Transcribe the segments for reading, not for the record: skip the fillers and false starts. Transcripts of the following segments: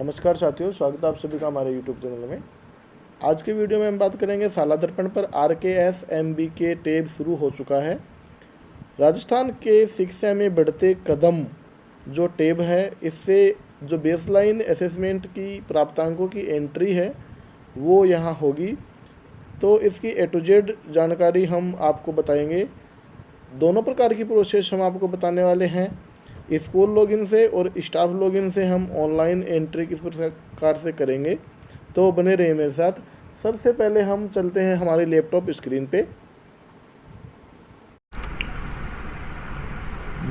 नमस्कार साथियों, स्वागत है आप सभी का हमारे YouTube चैनल में। आज के वीडियो में हम बात करेंगे शाला दर्पण पर। RKS MBK टैब शुरू हो चुका है। राजस्थान के शिक्षा में बढ़ते कदम जो टैब है, इससे जो बेसलाइन असेसमेंट की प्राप्तांकों की एंट्री है वो यहाँ होगी। तो इसकी A to Z जानकारी हम आपको बताएंगे। दोनों प्रकार की प्रोसेस हम आपको बताने वाले हैं। स्कूल लॉगिन से और स्टाफ लॉगिन से हम ऑनलाइन एंट्री किस प्रकार से करेंगे, तो बने रहिए मेरे साथ। सबसे पहले हम चलते हैं हमारी लैपटॉप स्क्रीन पे।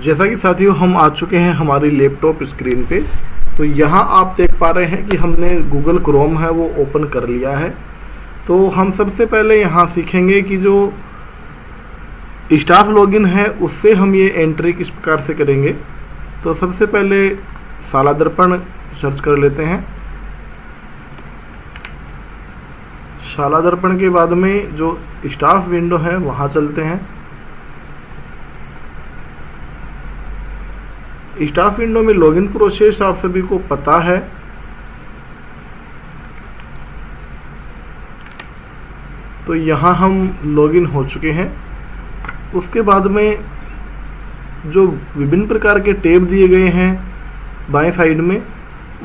जैसा कि साथियों हम आ चुके हैं हमारी लैपटॉप स्क्रीन पे। तो यहाँ आप देख पा रहे हैं कि हमने गूगल क्रोम है वो ओपन कर लिया है। तो हम सबसे पहले यहाँ सीखेंगे कि जो स्टाफ लॉगिन है उससे हम ये एंट्री किस प्रकार से करेंगे। तो सबसे पहले शाला दर्पण सर्च कर लेते हैं। शाला दर्पण के बाद में जो स्टाफ विंडो है वहाँ चलते हैं। स्टाफ विंडो में लॉगिन प्रोसेस आप सभी को पता है। तो यहाँ हम लॉगिन हो चुके हैं। उसके बाद में जो विभिन्न प्रकार के टैब दिए गए हैं बाएं साइड में,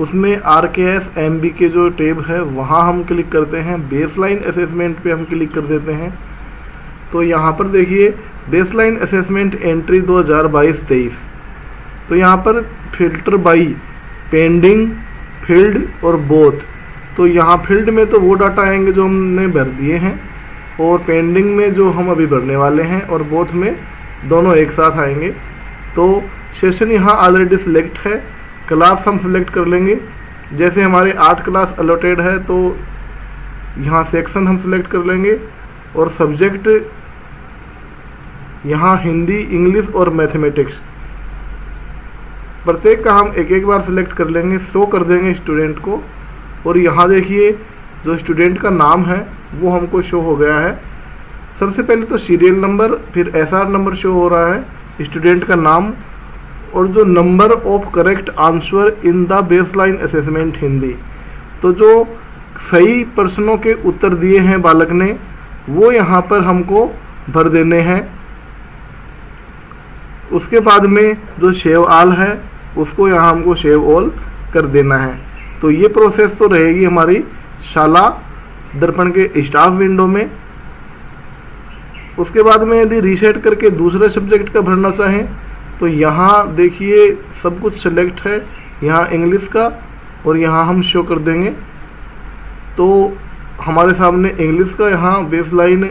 उसमें RKS MBK जो टैब है वहाँ हम क्लिक करते हैं। बेसलाइन असेसमेंट पे हम क्लिक कर देते हैं। तो यहाँ पर देखिए बेसलाइन असेसमेंट एंट्री 2022-23। तो यहाँ पर फिल्टर बाई पेंडिंग, फील्ड और बोथ। तो यहाँ फील्ड में तो वो डाटा आएंगे जो हमने भर दिए हैं, और पेंडिंग में जो हम अभी भरने वाले हैं, और बोथ में दोनों एक साथ आएंगे। तो सेशन यहाँ ऑलरेडी सिलेक्ट है। क्लास हम सिलेक्ट कर लेंगे। जैसे हमारे 8 क्लास अलॉटेड है तो यहाँ सेक्शन हम सिलेक्ट कर लेंगे, और सब्जेक्ट यहाँ हिंदी, इंग्लिश और मैथमेटिक्स, प्रत्येक का हम एक एक बार सिलेक्ट कर लेंगे। शो कर देंगे स्टूडेंट को, और यहाँ देखिए जो स्टूडेंट का नाम है वो हमको शो हो गया है। सबसे पहले तो सीरियल नंबर, फिर SR नंबर शो हो रहा है, स्टूडेंट का नाम, और जो number of correct answer in the baseline assessment Hindi. तो जो सही प्रश्नों के उत्तर दिए हैं बालक ने वो यहाँ पर हमको भर देने हैं। उसके बाद में जो सेव ऑल है उसको यहाँ हमको सेव ऑल कर देना है। तो ये प्रोसेस तो रहेगी हमारी शाला दर्पण के स्टाफ विंडो में। उसके बाद में यदि रीसेट करके दूसरे सब्जेक्ट का भरना चाहें तो यहाँ देखिए सब कुछ सेलेक्ट है, यहाँ इंग्लिश का, और यहाँ हम शो कर देंगे। तो हमारे सामने इंग्लिश का यहाँ बेसलाइन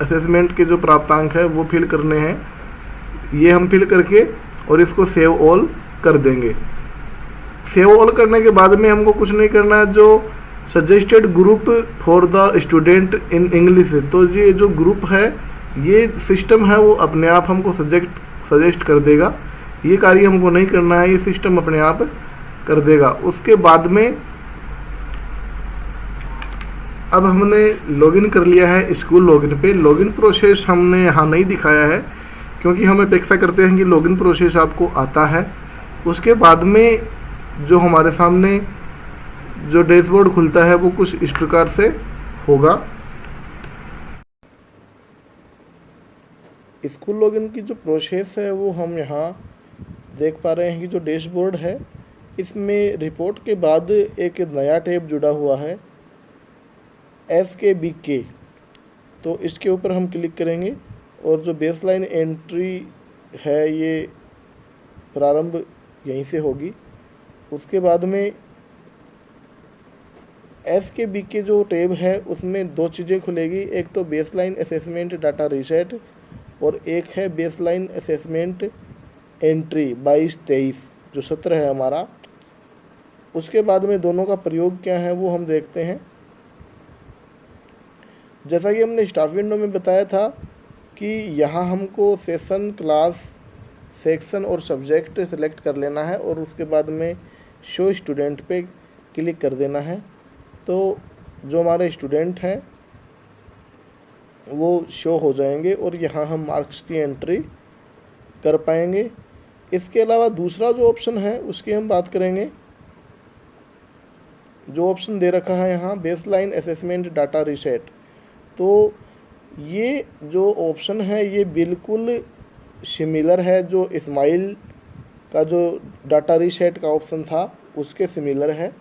असेसमेंट के जो प्राप्तांक है वो फिल करने हैं। ये हम फिल करके और इसको सेव ऑल कर देंगे। सेव ऑल करने के बाद में हमको कुछ नहीं करना है। जो suggested group for the student in English, तो ये जो ग्रुप है ये सिस्टम है वो अपने आप हमको सजेस्ट कर देगा। ये कार्य हमको नहीं करना है, ये सिस्टम अपने आप कर देगा। उसके बाद में अब हमने लॉगिन कर लिया है स्कूल लॉगिन पे। लॉगिन प्रोसेस हमने यहाँ नहीं दिखाया है क्योंकि हम अपेक्षा करते हैं कि लॉगिन प्रोसेस आपको आता है। उसके बाद में जो हमारे सामने जो डैशबोर्ड खुलता है वो कुछ इस प्रकार से होगा। स्कूल लॉगिन की जो प्रोसेस है वो हम यहाँ देख पा रहे हैं कि जो डैशबोर्ड है इसमें रिपोर्ट के बाद एक नया टैब जुड़ा हुआ है SKBK। तो इसके ऊपर हम क्लिक करेंगे और जो बेसलाइन एंट्री है ये प्रारंभ यहीं से होगी। उसके बाद में SKBK जो टैब है उसमें दो चीज़ें खुलेगी, एक तो बेसलाइन असेसमेंट डाटा रीसेट, और एक है बेसलाइन असेसमेंट एंट्री 22-23 जो सत्र है हमारा। उसके बाद में दोनों का प्रयोग क्या है वो हम देखते हैं। जैसा कि हमने स्टाफ विंडो में बताया था कि यहाँ हमको सेशन, क्लास, सेक्शन और सब्जेक्ट सेलेक्ट कर लेना है, और उसके बाद में शो स्टूडेंट पे क्लिक कर देना है। तो जो हमारे स्टूडेंट हैं वो शो हो जाएंगे और यहाँ हम मार्क्स की एंट्री कर पाएंगे। इसके अलावा दूसरा जो ऑप्शन है उसकी हम बात करेंगे। जो ऑप्शन दे रखा है यहाँ बेसलाइन असेसमेंट डाटा रीसेट, तो ये जो ऑप्शन है ये बिल्कुल सिमिलर है जो इस्माइल का जो डाटा रीसेट का ऑप्शन था उसके सिमिलर है।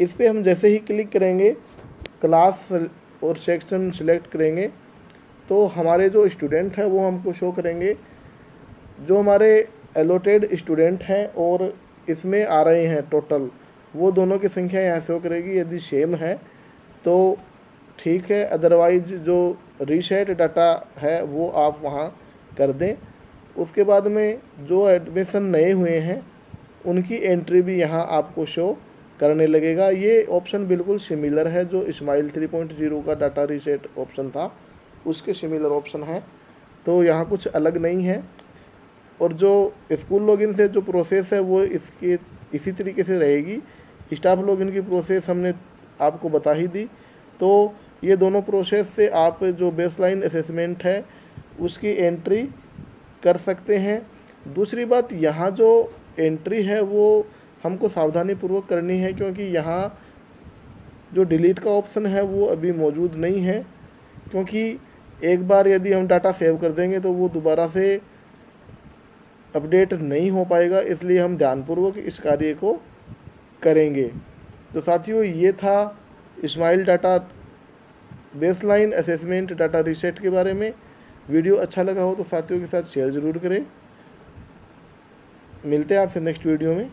इस पर हम जैसे ही क्लिक करेंगे, क्लास और सेक्शन सिलेक्ट करेंगे, तो हमारे जो स्टूडेंट हैं वो हमको शो करेंगे। जो हमारे एलोटेड स्टूडेंट हैं और इसमें आ रहे हैं टोटल, वो दोनों की संख्या यहाँ शो करेगी। यदि सेम है तो ठीक है, अदरवाइज जो रीसेट डाटा है वो आप वहाँ कर दें। उसके बाद में जो एडमिशन नए हुए हैं उनकी एंट्री भी यहाँ आपको शो करने लगेगा। ये ऑप्शन बिल्कुल सिमिलर है जो इस्माइल 3.0 का डाटा रीसेट ऑप्शन था उसके सिमिलर ऑप्शन है, तो यहाँ कुछ अलग नहीं है। और जो स्कूल लॉगिन से जो प्रोसेस है वो इसके इसी तरीके से रहेगी। स्टाफ लॉगिन की प्रोसेस हमने आपको बता ही दी। तो ये दोनों प्रोसेस से आप जो बेसलाइन असेसमेंट है उसकी एंट्री कर सकते हैं। दूसरी बात, यहाँ जो एंट्री है वो हमको सावधानी पूर्वक करनी है, क्योंकि यहाँ जो डिलीट का ऑप्शन है वो अभी मौजूद नहीं है, क्योंकि एक बार यदि हम डाटा सेव कर देंगे तो वो दोबारा से अपडेट नहीं हो पाएगा, इसलिए हम ध्यानपूर्वक इस कार्य को करेंगे। तो साथियों, ये था SMILE data baseline assessment data reset के बारे में। वीडियो अच्छा लगा हो तो साथियों के साथ शेयर ज़रूर करें। मिलते हैं आपसे नेक्स्ट वीडियो में।